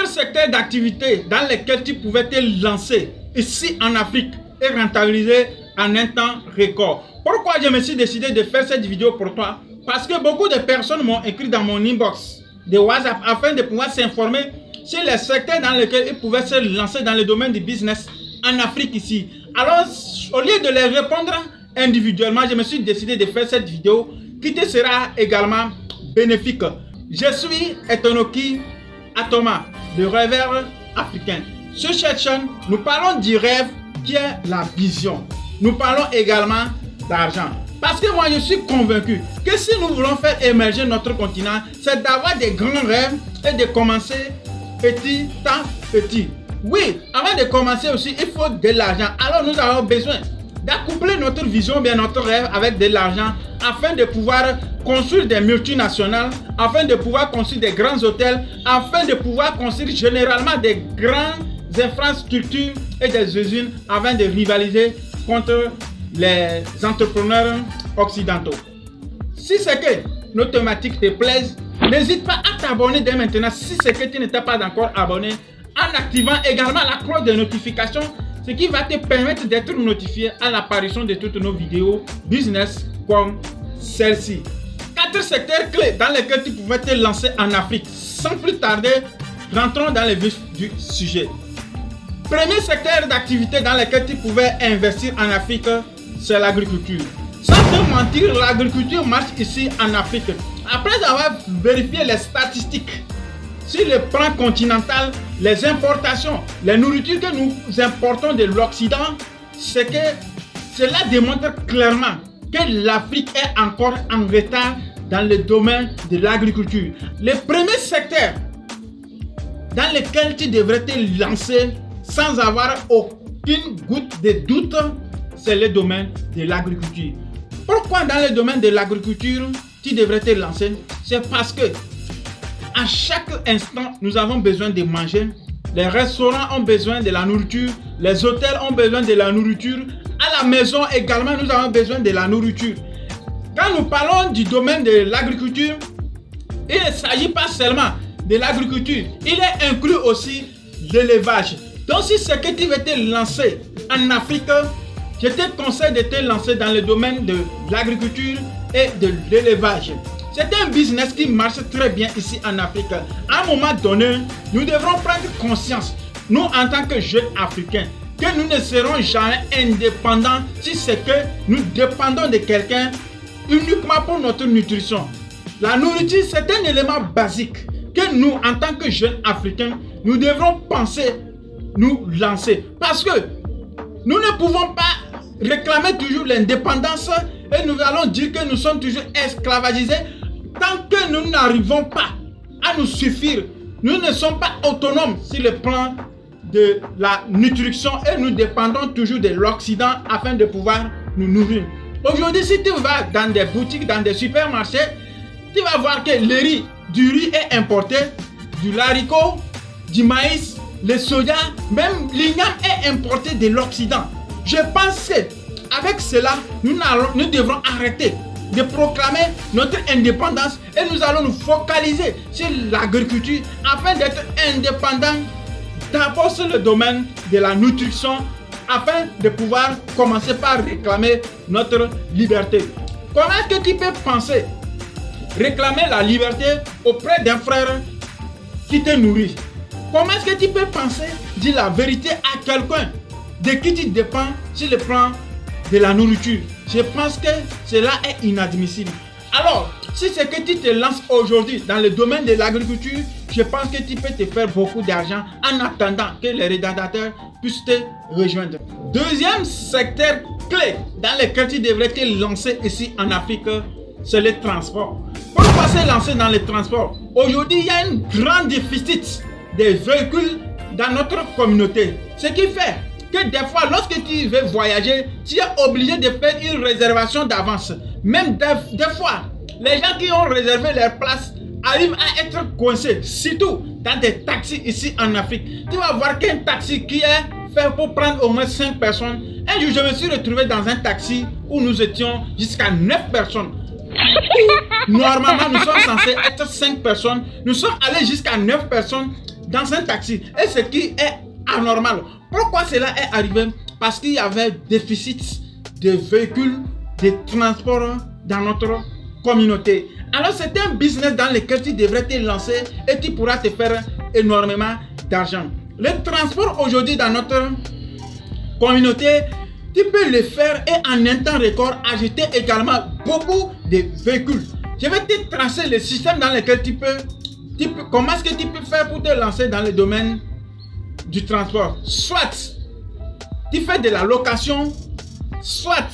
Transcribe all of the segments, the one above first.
secteurs d'activité dans lesquels tu pouvais te lancer ici en Afrique et rentabiliser en un temps record. Pourquoi je me suis décidé de faire cette vidéo pour toi? Parce que beaucoup de personnes m'ont écrit dans mon inbox de WhatsApp afin de pouvoir s'informer sur les secteurs dans lesquels ils pouvaient se lancer dans le domaine du business en Afrique ici. Alors, au lieu de les répondre individuellement, je me suis décidé de faire cette vidéo qui te sera également bénéfique. Je suis Etonoki Atoma, le rêveur africain. Sur cette chaîne, nous parlons du rêve qui est la vision. Nous parlons également d'argent. Parce que moi, je suis convaincu que si nous voulons faire émerger notre continent, c'est d'avoir des grands rêves et de commencer petit à petit. Oui, avant de commencer aussi, il faut de l'argent. Alors nous avons besoin d'accoupler notre vision, bien notre rêve avec de l'argent afin de pouvoir construire des multinationales, afin de pouvoir construire des grands hôtels, afin de pouvoir construire généralement des grandes infrastructures et des usines afin de rivaliser contre les entrepreneurs occidentaux. Si c'est que nos thématiques te plaisent, n'hésite pas à t'abonner dès maintenant si c'est que tu n'es pas encore abonné, en activant également la cloche de notification, ce qui va te permettre d'être notifié à l'apparition de toutes nos vidéos business comme celle-ci. 4 secteurs clés dans lesquels tu pouvais te lancer en Afrique. Sans plus tarder, rentrons dans le vif du sujet. Premier secteur d'activité dans lequel tu pouvais investir en Afrique, c'est l'agriculture. Sans te mentir, l'agriculture marche ici en Afrique. Après avoir vérifié les statistiques sur le plan continental, les importations, les nourritures que nous importons de l'Occident, c'est que cela démontre clairement que l'Afrique est encore en retard dans le domaine de l'agriculture. Le premier secteur dans lequel tu devrais te lancer sans avoir aucune goutte de doute, c'est le domaine de l'agriculture. Pourquoi dans le domaine de l'agriculture, tu devrais te lancer? C'est parce que à chaque instant, nous avons besoin de manger. Les restaurants ont besoin de la nourriture. Les hôtels ont besoin de la nourriture. À la maison également, nous avons besoin de la nourriture. Quand nous parlons du domaine de l'agriculture, il ne s'agit pas seulement de l'agriculture. Il est inclus aussi l'élevage. Donc si c'est que tu veux te lancer en Afrique, je te conseille de te lancer dans le domaine de l'agriculture et de l'élevage. C'est un business qui marche très bien ici en Afrique. À un moment donné, nous devrons prendre conscience, nous en tant que jeunes Africains, que nous ne serons jamais indépendants si c'est que nous dépendons de quelqu'un uniquement pour notre nutrition. La nourriture, c'est un élément basique que nous, en tant que jeunes Africains, nous devrons penser, nous lancer. Parce que nous ne pouvons pas réclamer toujours l'indépendance et nous allons dire que nous sommes toujours esclavagisés. Tant que nous n'arrivons pas à nous suffire, nous ne sommes pas autonomes sur le plan de la nutrition et nous dépendons toujours de l'Occident afin de pouvoir nous nourrir. Aujourd'hui, si tu vas dans des boutiques, dans des supermarchés, tu vas voir que du riz est importé, du haricot, du maïs, le soja, même l'igname est importé de l'Occident. Je pense qu'avec cela, nous devrons arrêter de proclamer notre indépendance et nous allons nous focaliser sur l'agriculture afin d'être indépendants d'abord sur le domaine de la nutrition afin de pouvoir commencer par réclamer notre liberté. Comment est-ce que tu peux penser réclamer la liberté auprès d'un frère qui te nourrit? Comment est-ce que tu peux penser dire la vérité à quelqu'un de qui tu dépends sur le plan de la nourriture? Je pense que cela est inadmissible. Alors, si c'est que tu te lances aujourd'hui dans le domaine de l'agriculture, je pense que tu peux te faire beaucoup d'argent en attendant que les rédacteurs puissent te rejoindre. Deuxième secteur clé dans lequel tu devrais te lancer ici en Afrique, c'est le transport. Pourquoi se lancer dans le transport? Aujourd'hui, il y a un grand déficit de véhicules dans notre communauté. Ce qui fait que des fois, lorsque tu veux voyager, tu es obligé de faire une réservation d'avance. Même des fois, les gens qui ont réservé leur place arrivent à être coincés, surtout dans des taxis ici en Afrique. Tu vas voir qu'un taxi qui est fait pour prendre au moins 5 personnes. Un jour, je me suis retrouvé dans un taxi où nous étions jusqu'à 9 personnes. Normalement, nous sommes censés être 5 personnes. Nous sommes allés jusqu'à 9 personnes. dans un taxi. Et ce qui est anormal. Pourquoi cela est arrivé? Parce qu'il y avait déficit de véhicules, de transport dans notre communauté. Alors c'est un business dans lequel tu devrais te lancer et tu pourras te faire énormément d'argent. Le transport aujourd'hui dans notre communauté, tu peux le faire et en un temps record ajouter également beaucoup de véhicules. Je vais te tracer le système dans lequel comment est-ce que tu peux faire pour te lancer dans le domaine du transport. Soit tu fais de la location, soit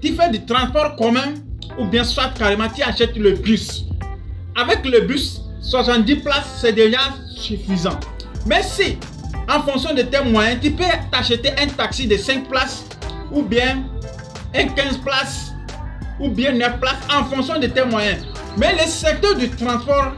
tu fais du transport commun, ou bien soit carrément tu achètes le bus. Avec le bus, 70 places, c'est déjà suffisant. Mais si, en fonction de tes moyens, tu peux t'acheter un taxi de 5 places, ou bien un 15 places, ou bien 9 places, en fonction de tes moyens. Mais le secteur du transport,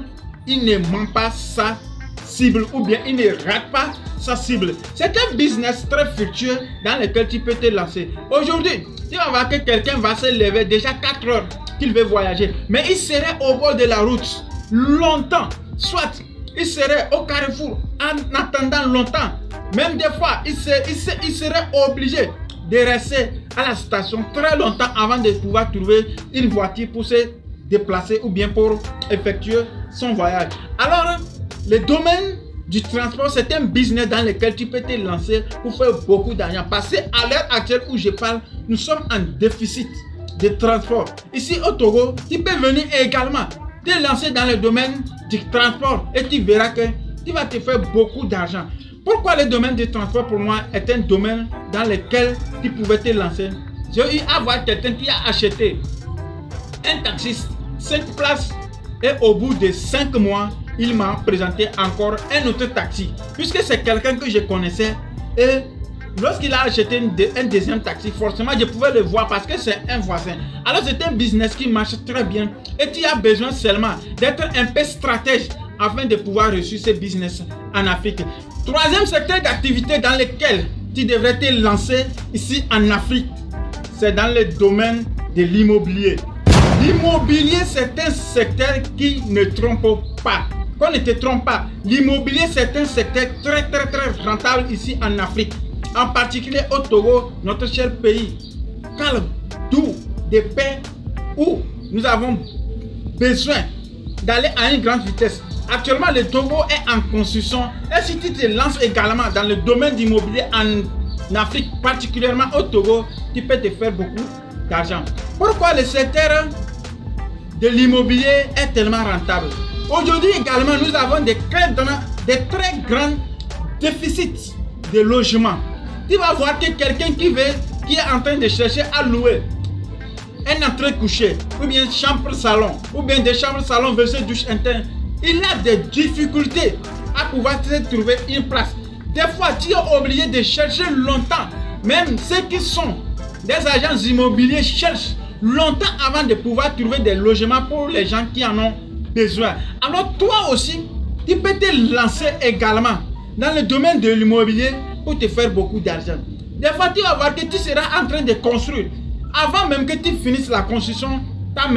il ne manque pas sa cible, ou bien il ne rate pas sa cible. C'est un business très fructueux dans lequel tu peux te lancer. Aujourd'hui, tu vas voir que quelqu'un va se lever déjà 4 heures qu'il veut voyager, mais il serait au bord de la route longtemps. Soit il serait au carrefour en attendant longtemps. Même des fois, il serait obligé de rester à la station très longtemps avant de pouvoir trouver une voiture pour se déplacer ou bien pour effectuer son voyage. Alors, le domaine du transport, c'est un business dans lequel tu peux te lancer pour faire beaucoup d'argent. Parce qu'à l'heure actuelle où je parle, nous sommes en déficit de transport. Ici au Togo, tu peux venir également te lancer dans le domaine du transport et tu verras que tu vas te faire beaucoup d'argent. Pourquoi le domaine du transport pour moi est un domaine dans lequel tu pouvais te lancer? J'ai eu à voir quelqu'un qui a acheté un taxi 5 places et au bout de 5 mois, il m'a présenté encore un autre taxi. Puisque c'est quelqu'un que je connaissais et lorsqu'il a acheté un deuxième taxi, forcément je pouvais le voir parce que c'est un voisin. Alors c'est un business qui marche très bien et tu as besoin seulement d'être un peu stratège afin de pouvoir réussir ce business en Afrique. Troisième secteur d'activité dans lequel tu devrais te lancer ici en Afrique, c'est dans le domaine de l'immobilier. L'immobilier, c'est un secteur qui ne trompe pas. Qu'on ne te trompe pas, l'immobilier c'est un secteur très rentable ici en Afrique. En particulier au Togo, notre cher pays, calme, doux, de paix, où nous avons besoin d'aller à une grande vitesse. Actuellement, le Togo est en construction. Et si tu te lances également dans le domaine d'immobilier en Afrique, particulièrement au Togo, tu peux te faire beaucoup d'argent. Pourquoi le secteur de l'immobilier est tellement rentable? Aujourd'hui également, nous avons des très grands déficits de logement. Tu vas voir que quelqu'un qui est en train de chercher à louer un entrée couché, ou bien chambre-salon, ou bien des chambres-salon versus douche interne, il a des difficultés à pouvoir trouver une place. Des fois, tu es obligé de chercher longtemps. Même ceux qui sont des agents immobiliers cherchent longtemps avant de pouvoir trouver des logements pour les gens qui en ont besoin. Alors toi aussi, tu peux te lancer également dans le domaine de l'immobilier pour te faire beaucoup d'argent. Des fois, tu vas voir que tu seras en train de construire. Avant même que tu finisses la construction, ta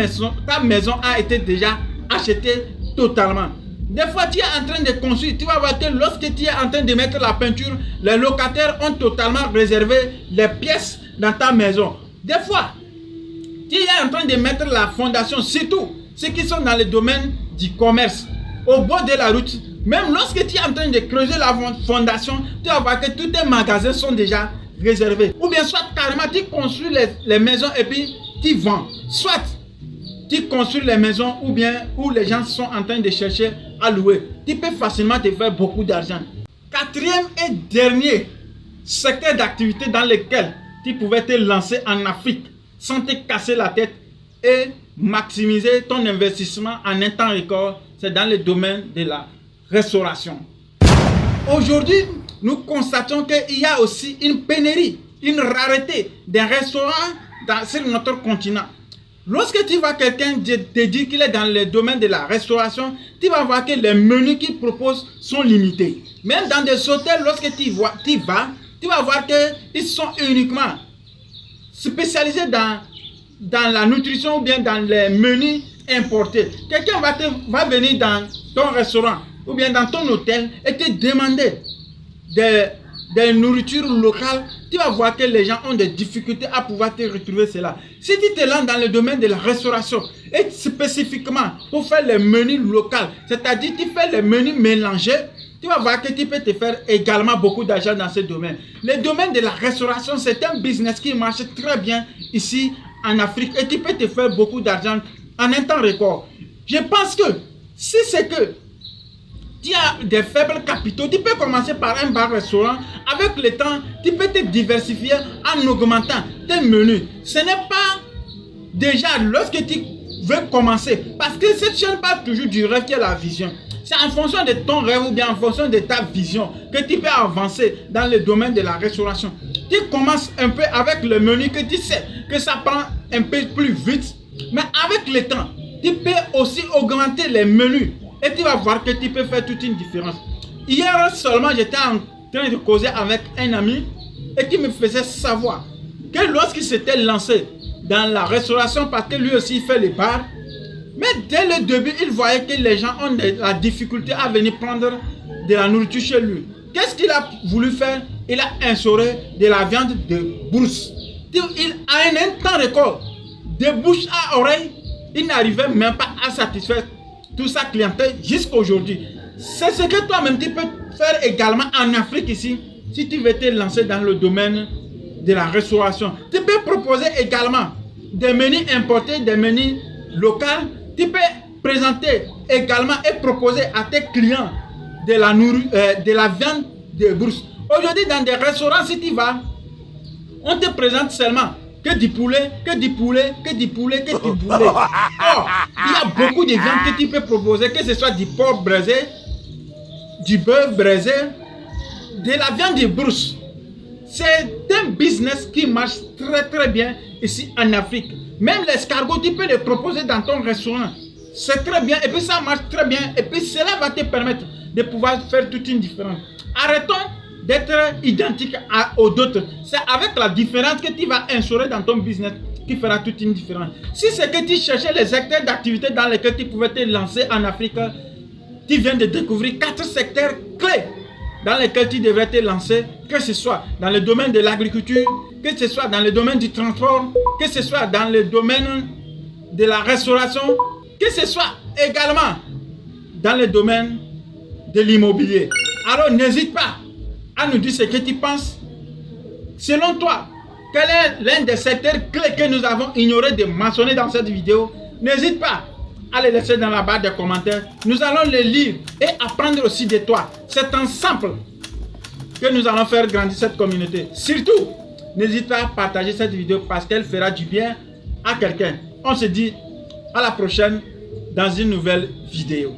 maison a été déjà achetée totalement. Des fois, tu es en train de construire. Tu vas voir que lorsque tu es en train de mettre la peinture, les locataires ont totalement réservé les pièces dans ta maison. Des fois, tu es en train de mettre la fondation, surtout ceux qui sont dans le domaine du commerce, au bord de la route. Même lorsque tu es en train de creuser la fondation, tu vas voir que tous tes magasins sont déjà réservés. Ou bien soit carrément tu construis les maisons et puis tu vends. Soit tu construis les maisons ou bien où les gens sont en train de chercher à louer. Tu peux facilement te faire beaucoup d'argent. Quatrième et dernier secteur d'activité dans lequel tu pouvais te lancer en Afrique sans te casser la tête et maximiser ton investissement en un temps record, c'est dans le domaine de la restauration. Aujourd'hui, nous constatons qu'il y a aussi une pénurie, une rareté des restaurants sur notre continent. Lorsque tu vois quelqu'un te dire qu'il est dans le domaine de la restauration, tu vas voir que les menus qu'il propose sont limités. Même dans des hôtels, lorsque tu vas, tu vas voir qu'ils sont uniquement spécialisés dans la nutrition ou bien dans les menus importés. Quelqu'un va venir dans ton restaurant ou bien dans ton hôtel et te demander des nourritures locales, tu vas voir que les gens ont des difficultés à pouvoir te retrouver cela. Si tu te lances dans le domaine de la restauration et spécifiquement pour faire les menus locaux, c'est-à-dire tu fais les menus mélangés, tu vas voir que tu peux te faire également beaucoup d'argent dans ce domaine. Le domaine de la restauration, c'est un business qui marche très bien ici en Afrique et tu peux te faire beaucoup d'argent en un temps record. Je pense que si c'est que tu as des faibles capitaux, tu peux commencer par un bar-restaurant. Avec le temps, tu peux te diversifier en augmentant tes menus. Ce n'est pas déjà lorsque tu veux commencer, parce que cette chaîne parle toujours du rêve qui est la vision. C'est en fonction de ton rêve ou bien en fonction de ta vision que tu peux avancer dans le domaine de la restauration. Tu commences un peu avec le menu que tu sais que ça prend un peu plus vite, mais avec le temps, tu peux aussi augmenter les menus. Et tu vas voir que tu peux faire toute une différence. Hier seulement, j'étais en train de causer avec un ami et qui me faisait savoir que lorsqu'il s'était lancé dans la restauration, parce que lui aussi il fait les bars, mais dès le début, il voyait que les gens ont de la difficulté à venir prendre de la nourriture chez lui. Qu'est-ce qu'il a voulu faire? Il a instauré de la viande de brousse. Il a un temps record, de bouche à oreille, il n'arrivait même pas à satisfaire toute sa clientèle jusqu'à aujourd'hui. C'est ce que toi-même tu peux faire également en Afrique ici, si tu veux te lancer dans le domaine de la restauration. Tu peux proposer également des menus importés, des menus locaux. Tu peux présenter également et proposer à tes clients de la viande de brousse. Aujourd'hui, dans des restaurants, si tu vas, on te présente seulement que du poulet, que du poulet, que du poulet, que du poulet. Or, il y a beaucoup de viandes que tu peux proposer, que ce soit du porc braisé, du bœuf braisé, de la viande de brousse. C'est un business qui marche très très bien ici en Afrique. Même l'escargot, tu peux le proposer dans ton restaurant. C'est très bien et puis ça marche très bien. Et puis cela va te permettre de pouvoir faire toute une différence. Arrêtons d'être identique aux autres. C'est avec la différence que tu vas instaurer dans ton business qui fera toute une différence. Si c'est que tu cherchais les secteurs d'activité dans lesquels tu pouvais te lancer en Afrique, tu viens de découvrir 4 secteurs clés dans lesquels tu devrais te lancer, que ce soit dans le domaine de l'agriculture, que ce soit dans le domaine du transport, que ce soit dans le domaine de la restauration, que ce soit également dans le domaine de l'immobilier. Alors n'hésite pas à nous dire ce que tu penses. Selon toi, quel est l'un des secteurs clés que nous avons ignoré de mentionner dans cette vidéo? N'hésite pas à les laisser dans la barre des commentaires. Nous allons les lire et apprendre aussi de toi. C'est ensemble que nous allons faire grandir cette communauté. Surtout, n'hésite pas à partager cette vidéo parce qu'elle fera du bien à quelqu'un. On se dit à la prochaine dans une nouvelle vidéo.